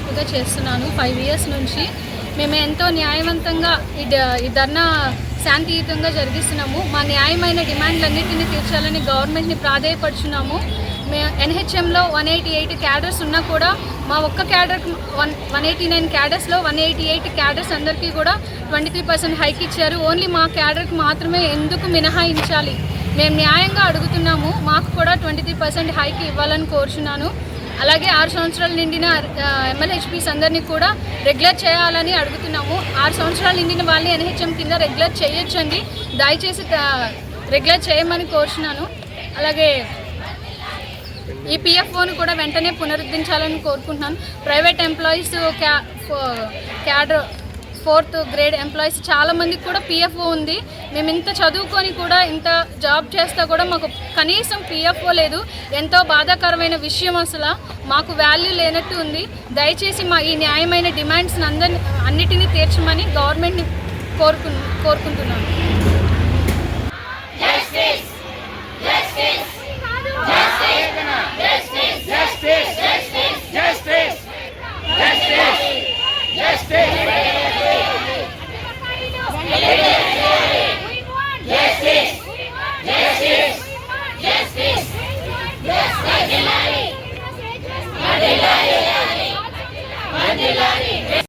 దాదాపుగా చేస్తున్నాను 5 ఇయర్స్ నుంచి. మేము ఎంతో న్యాయవంతంగా ఈ ధర్నా శాంతియుతంగా జరిగిస్తున్నాము. మా న్యాయమైన డిమాండ్లన్నింటినీ తీర్చాలని గవర్నమెంట్ని ప్రాధేయపడుచున్నాము. మేము ఎన్హెచ్ఎంలో 188 క్యాడర్స్ ఉన్నా కూడా మా ఒక్క క్యాడర్కి 189 క్యాడర్స్లో 188 క్యాడర్స్ అందరికీ కూడా 23% హైక్ ఇచ్చారు. ఓన్లీ మా క్యాడర్కి మాత్రమే ఎందుకు మినహాయించాలి? మేము న్యాయంగా అడుగుతున్నాము. మాకు కూడా 23% హైక్ ఇవ్వాలని కోరుచున్నాను. అలాగే 6 సంవత్సరాలు నిండిన MLHPs అందరినీ కూడా రెగ్యులర్ చేయాలని అడుగుతున్నాము. 6 సంవత్సరాలు నిండిన వాళ్ళని ఎన్హెచ్ఎం కింద రెగ్యులర్ చేయొచ్చండి. దయచేసి రెగ్యులర్ చేయమని కోరుచున్నాను. అలాగే ఈ PFOను కూడా వెంటనే పునరుద్ధరించాలని కోరుకుంటున్నాను. Private employees cadre 4th grade employees చాలామందికి కూడా PFO ఉంది. మేము ఇంత చదువుకొని కూడా ఇంత జాబ్ చేస్తా కూడా మాకు కనీసం PFO లేదు. ఎంతో బాధాకరమైన విషయం. అసలు మాకు వాల్యూ లేనట్టు ఉంది. దయచేసి మా ఈ న్యాయమైన డిమాండ్స్ అన్నిటినీ తీర్చమని గవర్నమెంట్ని కోరుకుంటున్నాను.